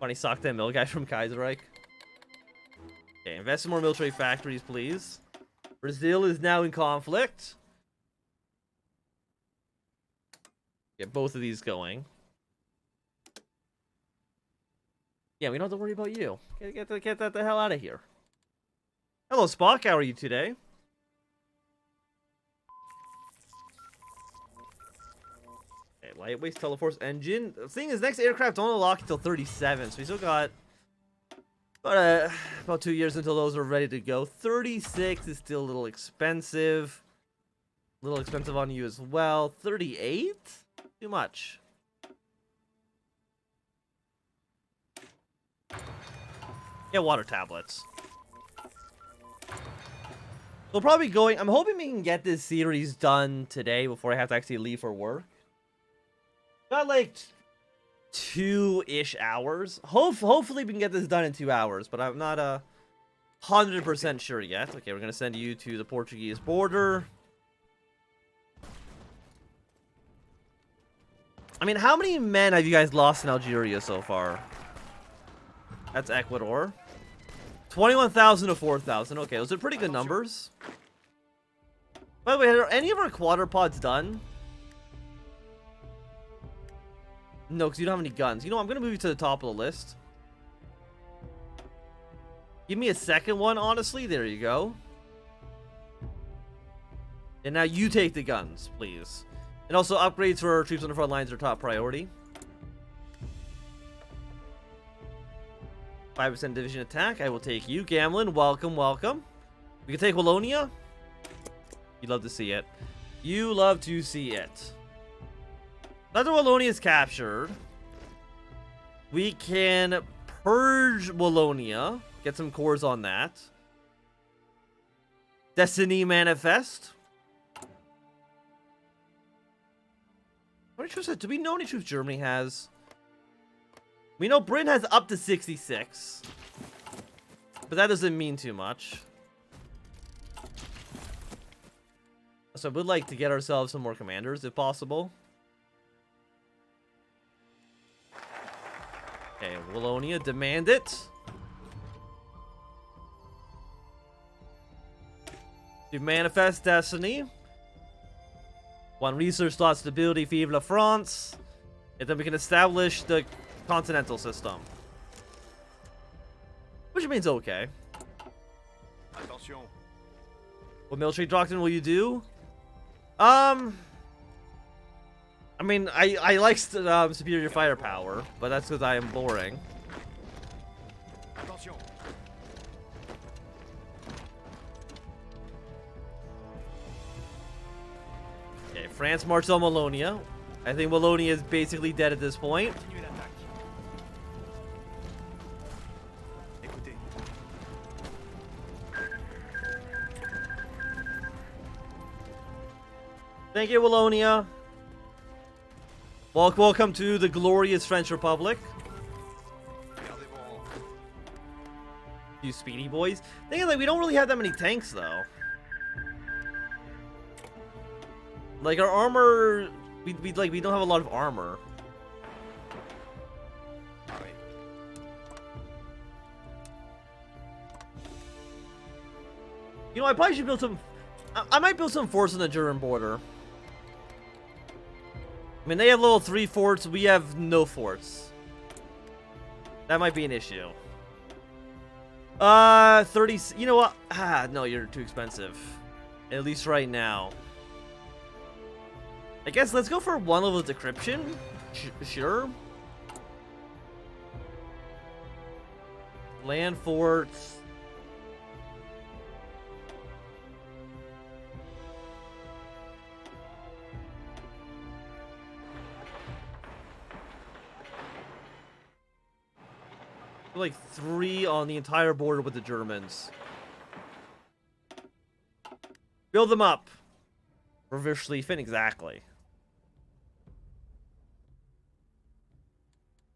Funny sock that mill guy from Kaiserreich. Okay, invest in more military factories, please. Brazil is now in conflict. Get both of these going. Yeah, we don't have to worry about you. Get that the hell out of here. Hello, Spock. How are you today? Okay, lightweight teleforce engine. The thing is, next aircraft don't unlock until 37, so we still got about 2 years until those are ready to go. 36 is still a little expensive. A little expensive on you as well. 38? Too much. Yeah, water tablets. So probably going... I'm hoping we can get this series done today before I have to actually leave for work. Got like 2-ish hours. Hopefully we can get this done in 2 hours, but I'm not 100% sure yet. Okay, we're gonna send you to the Portuguese border. I mean, how many men have you guys lost in Algeria so far? That's Ecuador. 21,000 to 4,000. Okay, those are pretty good numbers. By the way, are any of our quadrupods done? No, because you don't have any guns. You know, I'm going to move you to the top of the list. Give me a second one, honestly. There you go. And now you take the guns, please. And also, upgrades for our troops on the front lines are top priority. 5% division attack. I will take you. Gamlin, welcome, welcome. We can take Wallonia. You'd love to see it. You love to see it. After Wallonia is captured, we can purge Wallonia. Get some cores on that. Destiny Manifest. How many troops? Do we know how many troops Germany has? We know Britain has up to 66. But that doesn't mean too much. So I would like to get ourselves some more commanders if possible. Okay, Wallonia, demand it. To manifest destiny. 1 research slot stability, Vive la France. And then we can establish the continental system. Which means okay. Attention. What military doctrine will you do? I mean, I like superior firepower, but that's because I am boring. Attention. Okay, France marches on Wallonia. I think Wallonia is basically dead at this point. Continuez l'attaque. Écoutez. Thank you, Wallonia. Welcome to the glorious French Republic. Gardez vos rangs. You speedy boys. Thing is, like, we don't really have that many tanks, though. Like, our armor... We don't have a lot of armor. Ah oui. You know, I probably should build some... I might build some forts on the German border. I mean, they have level 3 forts. We have no forts. That might be an issue. 30... You know what? Ah, no, you're too expensive. At least right now. I guess let's go for 1 level of decryption. Sure. Land forts. Like 3 on the entire border with the Germans. Build them up. Reverse Schlieffen, exactly.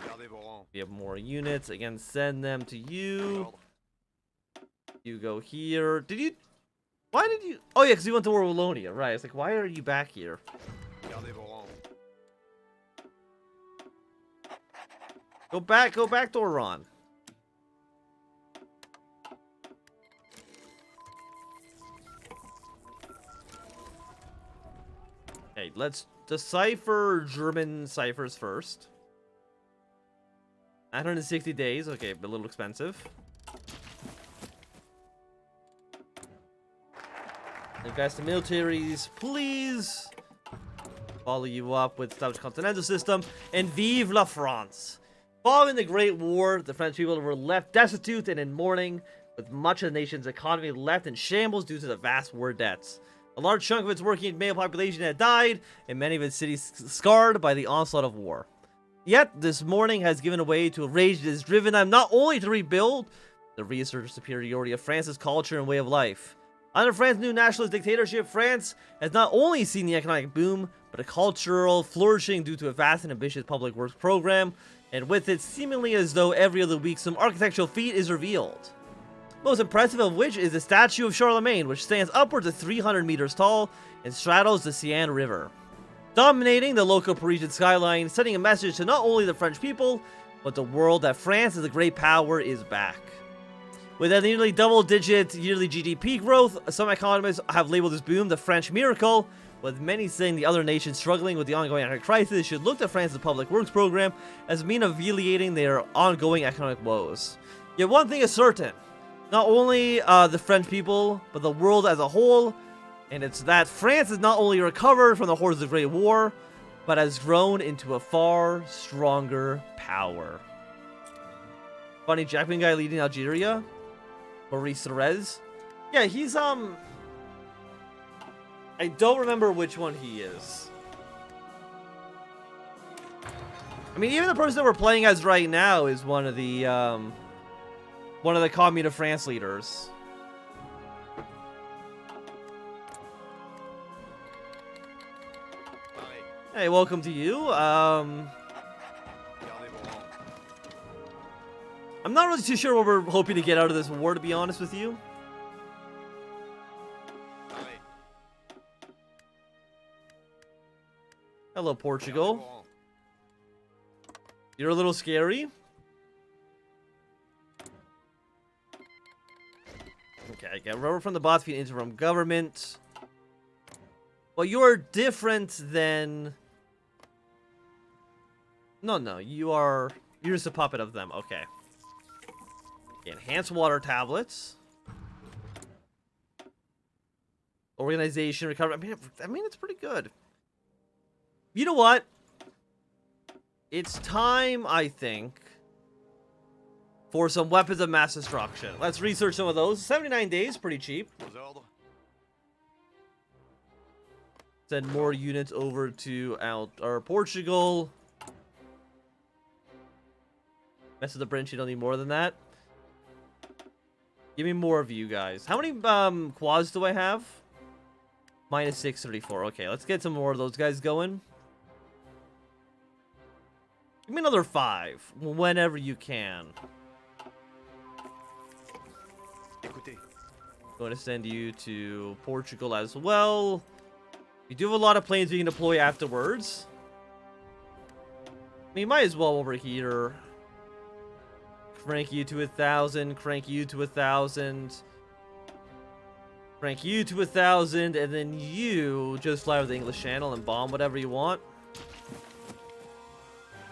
Gardez vos rangs. We have more units. Again, send them to you. Ordre. You go here. Did you... Why did you... Oh, yeah, because you went to Wallonia. Right. It's like, why are you back here? Gardez vos rangs. Go back to Iran. Okay, let's decipher German ciphers first. 960 days, okay, but a little expensive. Invest in militaries, please. Follow you up with established continental system, and vive la France. Following the Great War, the French people were left destitute and in mourning, with much of the nation's economy left in shambles due to the vast war debts. A large chunk of its working male population had died, and many of its cities scarred by the onslaught of war. Yet, this mourning has given way to a rage that has driven them not only to rebuild the reasserted superiority of France's culture and way of life. Under France's new nationalist dictatorship, France has not only seen the economic boom, but a cultural flourishing due to a vast and ambitious public works program, and with it seemingly as though every other week some architectural feat is revealed. Most impressive of which is the statue of Charlemagne, which stands upwards of 300 meters tall and straddles the Seine River, dominating the local Parisian skyline, sending a message to not only the French people, but the world that France as a great power is back. With a nearly double-digit yearly GDP growth, some economists have labeled this boom the French miracle, with many saying the other nations struggling with the ongoing economic crisis should look to France's public works program as a means of alleviating their ongoing economic woes. Yet one thing is certain, not only the French people, but the world as a whole, and it's that France has not only recovered from the horrors of the Great War, but has grown into a far stronger power. Funny Jackman guy leading Algeria? Maurice Thérèse? Yeah, he's, I don't remember which one he is. I mean, even the person that we're playing as right now is one of the Commune of France leaders. Hey, welcome to you. I'm not really too sure what we're hoping to get out of this war, to be honest with you. Hello, Portugal. You're a little scary. Okay, I get rubber from the boss feed interim government. Well, you're different than... No, you're just a puppet of them. Okay. Enhanced water tablets. Organization, recovery. I mean, it's pretty good. You know what? It's time, I think, for some weapons of mass destruction. Let's research some of those. 79 days, pretty cheap. Send more units over to Portugal. Mess with the British, you don't need more than that. Give me more of you guys. How many quads do I have? Minus 634. Okay, let's get some more of those guys going. Give me another 5 whenever you can. Going to send you to Portugal as well. You do have a lot of planes we can deploy afterwards. I mean, might as well over here. Crank you to 1,000. Crank you to 1,000. Crank you to 1,000, and then you just fly over the English Channel and bomb whatever you want.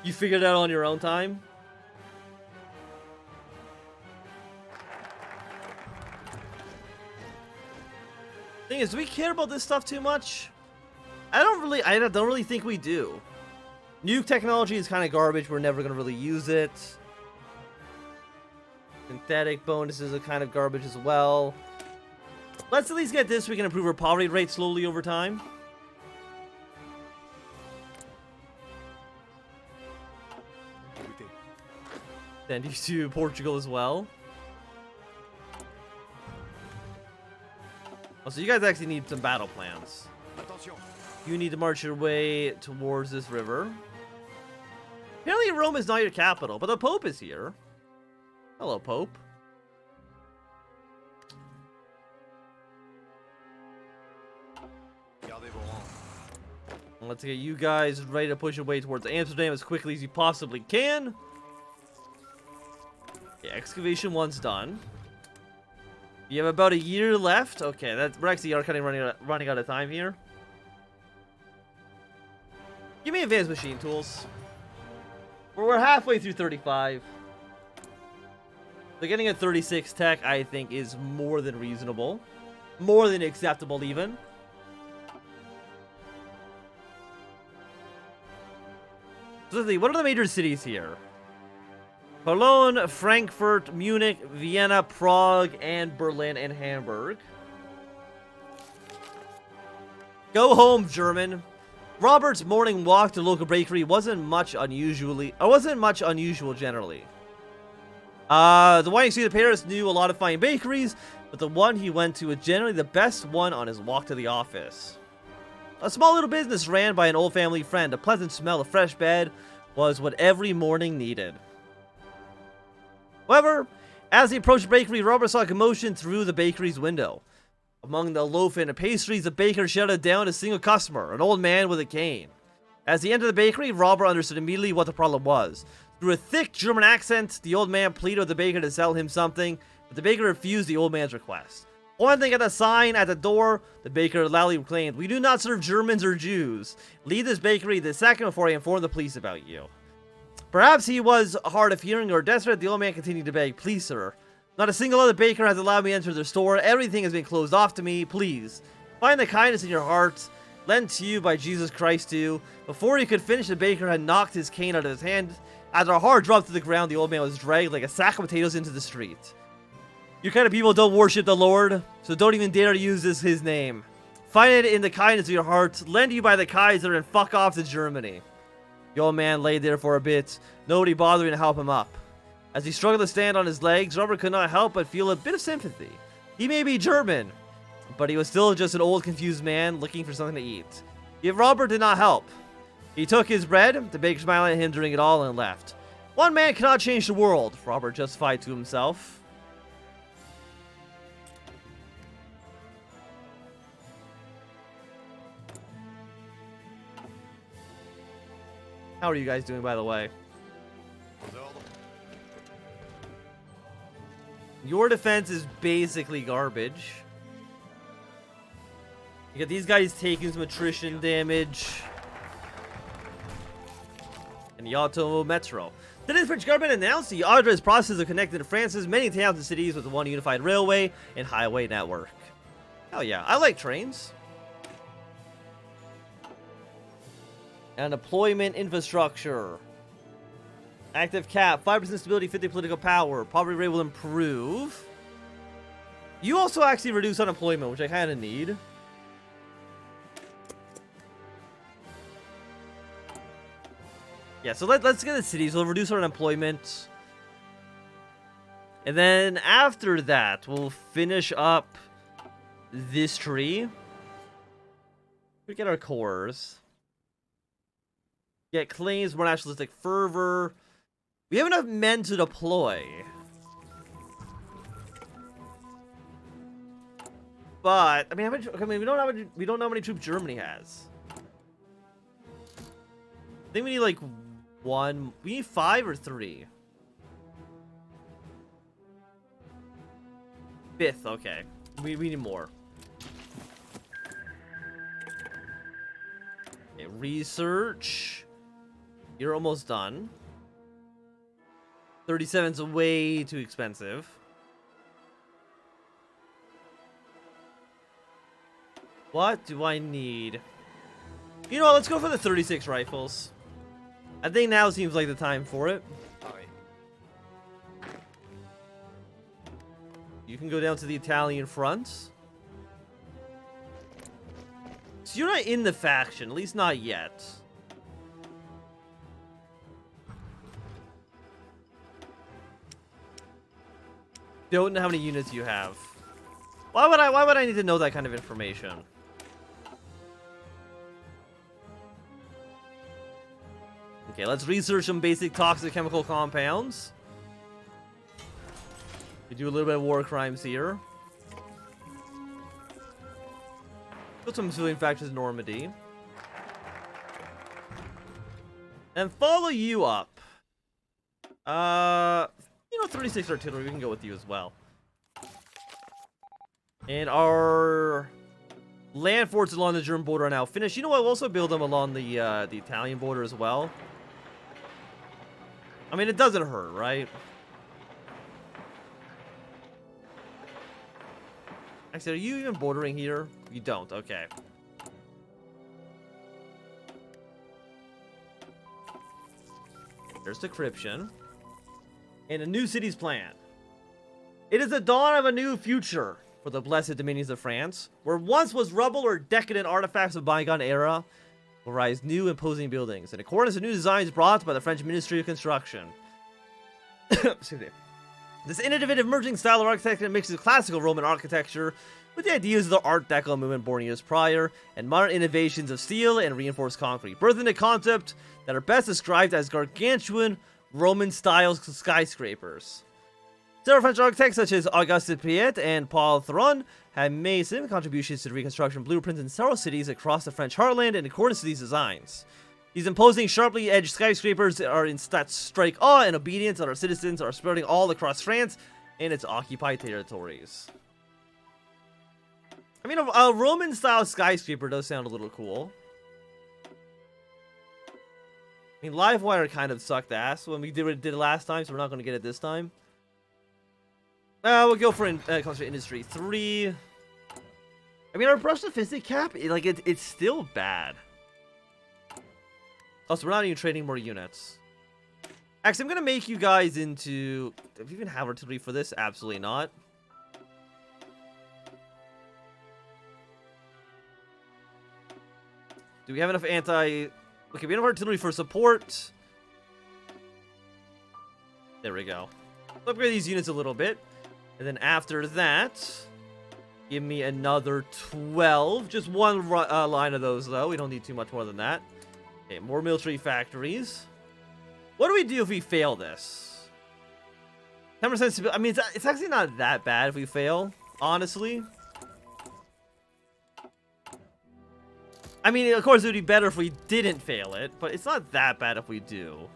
You figured it out on your own time. Thing is, do we care about this stuff too much? I don't really think we do. Nuke technology is kind of garbage. We're never gonna really use it. Synthetic bonuses are kind of garbage as well. Let's at least get this so we can improve our poverty rate slowly over time. Send you to Portugal as well. Oh, so you guys actually need some battle plans. You need to march your way towards this river. Apparently Rome is not your capital, but the Pope is here. Hello, Pope. Let's get you guys ready to push your way towards Amsterdam as quickly as you possibly can. Okay, excavation 1's done. You have about a year left. Okay, we're actually running out of time here. Give me advanced machine tools. We're halfway through 35. So getting a 36 tech, I think, is more than reasonable. More than acceptable, even. So let's see, what are the major cities here? Cologne, Frankfurt, Munich, Vienna, Prague, and Berlin and Hamburg. Go home, German. Robert's morning walk to the local bakery wasn't much unusual generally. The one you see in Paris knew a lot of fine bakeries, but the one he went to was generally the best one on his walk to the office. A small little business ran by an old family friend. A pleasant smell of fresh bread was what every morning needed. However, as he approached the bakery, Robert saw a commotion through the bakery's window. Among the loaf and pastries, the baker shouted down a single customer, an old man with a cane. As he entered the bakery, Robert understood immediately what the problem was. Through a thick German accent, the old man pleaded with the baker to sell him something, but the baker refused the old man's request. Pointing at a sign at the door, the baker loudly proclaimed, "We do not serve Germans or Jews. Leave this bakery this second before I inform the police about you." Perhaps he was hard of hearing or desperate. The old man continued to beg, "Please, sir. Not a single other baker has allowed me to enter their store. Everything has been closed off to me. Please, find the kindness in your heart. Lent to you by Jesus Christ too." Before he could finish, the baker had knocked his cane out of his hand. After a hard drop to the ground, the old man was dragged like a sack of potatoes into the street. Your kind of people don't worship the Lord, so don't even dare to use his name. Find it in the kindness of your heart. Lend you by the Kaiser and fuck off to Germany. The old man lay there for a bit, nobody bothering to help him up. As he struggled to stand on his legs, Robert could not help but feel a bit of sympathy. He may be German, but he was still just an old, confused man looking for something to eat. Yet Robert did not help. He took his bread, the baker smiled at him during it all, and left. One man cannot change the world, Robert justified to himself. How are you guys doing, by the way? Your defense is basically garbage. You got these guys taking some attrition damage. And the Auto Metro. Today, the French government announced the authorized process of connecting France's many towns and cities with one unified railway and highway network. Hell yeah, I like trains. And deployment infrastructure. Active cap, 5% stability, 50 political power. Poverty rate will improve. You also actually reduce unemployment, which I kind of need. Yeah, so let's get the cities. We'll reduce our unemployment. And then after that, we'll finish up this tree. We get our cores. Get claims, more nationalistic fervor. We have enough men to deploy. But I mean, we don't know how many troops Germany has. I think we need like one. We need 5 or 3. 5th, okay. We need more. Okay, research. You're almost done. 37's way too expensive. What do I need? You know what, let's go for the 36 rifles. I think now seems like the time for it. You can go down to the Italian front. So you're not in the faction, at least not yet. Don't know how many units you have. Why would I need to know that kind of information? Okay, let's research some basic toxic chemical compounds. We do a little bit of war crimes here. Put some civilian factions in Normandy. And follow you up. You know, 36 artillery, we can go with you as well. And our land forts along the German border are now finished. You know what? We'll also build them along the Italian border as well. I mean, it doesn't hurt, right? Actually, are you even bordering here? You don't. Okay. There's decryption. And a new city's plan. It is the dawn of a new future for the blessed dominions of France, where once was rubble or decadent artifacts of bygone era, will rise new imposing buildings in accordance with new designs brought by the French Ministry of Construction. Excuse me. This innovative merging style of architecture mixes classical Roman architecture with the ideas of the Art Deco movement born years prior, and modern innovations of steel and reinforced concrete, birthing a concept that are best described as gargantuan Roman-style skyscrapers. Several French architects such as Auguste Piet and Paul Theron have made significant contributions to the reconstruction blueprints in several cities across the French heartland in accordance with these designs. These imposing, sharply edged skyscrapers are in stats strike awe and obedience that our citizens are spreading all across France and its occupied territories. I mean, a Roman-style skyscraper does sound a little cool. I mean, Livewire kind of sucked ass when we did it last time, so we're not going to get it this time. We'll go for Industry 3. I mean, our brush sophistic cap, it's still bad. Also, we're not even trading more units. Actually, I'm going to make you guys into... Do we even have artillery for this? Absolutely not. Do we have enough anti... Okay, we have enough artillery for support. There we go. Let's upgrade these units a little bit. And then after that, give me another 12. Just one line of those, though. We don't need too much more than that. Okay, more military factories. What do we do if we fail this? 10%. I mean, it's actually not that bad if we fail, honestly. I mean, of course, it would be better if we didn't fail it, but it's not that bad if we do.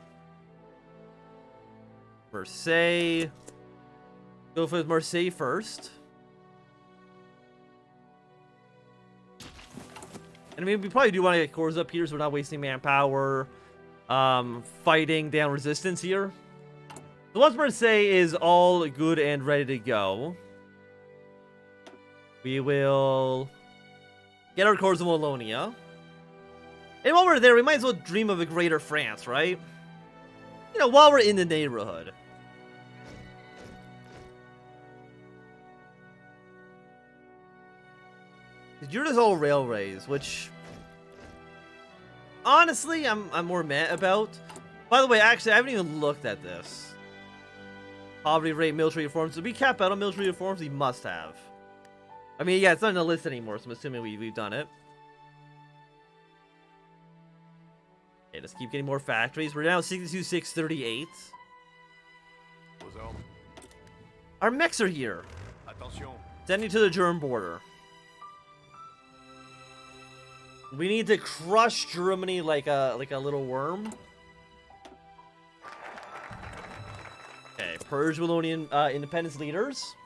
Marseille. Go for Marseille first. And I mean, we probably do want to get cores up here, so we're not wasting manpower fighting down resistance here. So once Marseille is all good and ready to go, we will get our cores in Wallonia. And while we're there, we might as well dream of a greater France, right? You know, while we're in the neighborhood. You're just all railways, which honestly, I'm more mad about. By the way, actually, I haven't even looked at this. Poverty rate, military reforms. Did we cap out on military reforms? We must have. I mean, yeah, it's not on the list anymore, so I'm assuming we've done it. Okay, let's keep getting more factories. We're now 62,638. Our mechs are here. Attention. Sending to the German border. We need to crush Germany like a little worm. Okay, purge Wallonian independence leaders.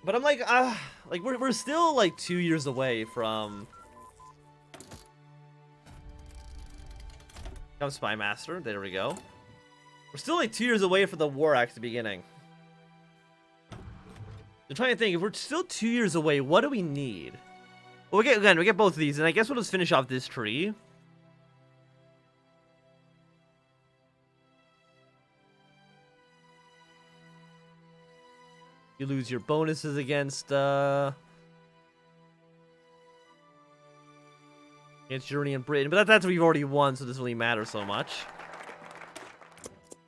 But I'm like we're still like 2 years away from. Come Spy Master. There we go. We're still like 2 years away from the war actually beginning. I'm trying to think, if we're still 2 years away, what do we need? Well, we get both of these, and I guess we'll just finish off this tree. You lose your bonuses against Germany and Britain, but that's what we've already won, so it doesn't really matter so much.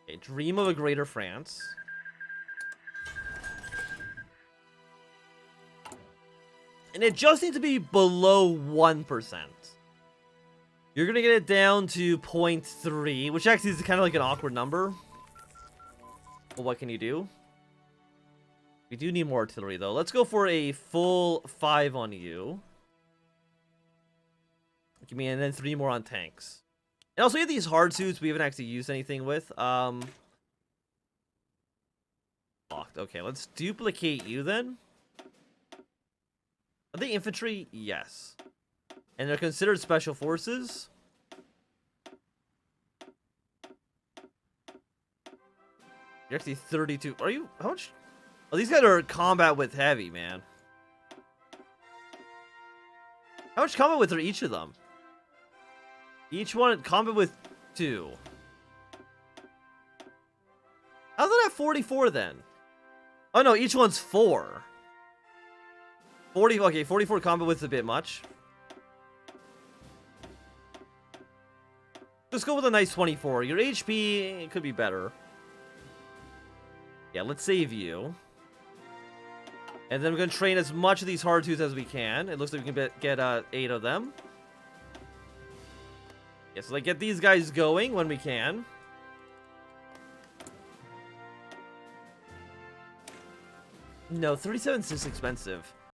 Okay, dream of a greater France. And it just needs to be below 1%. You're going to get it down to 0.3, which actually is kind of like an awkward number. But what can you do? We do need more artillery, though. Let's go for a full 5 on you. Give me, and then 3 more on tanks. And also, we have these hard suits we haven't actually used anything with. Locked. Okay, let's duplicate you then. Are they infantry? Yes. And they're considered special forces. You're actually 32. Are you? How much? Oh, these guys are combat with heavy, man. How much combat with are each of them? Each one combat with 2. How's that at 44 then? Oh no, each one's 4. 40. Okay, 44 combat with a bit much. Let's go with a nice 24. Your HP could be better. Yeah, let's save you. And then we're going to train as much of these hard twos as we can. It looks like we can get 8 of them. Yeah, so like get these guys going when we can. No, 37 is just expensive.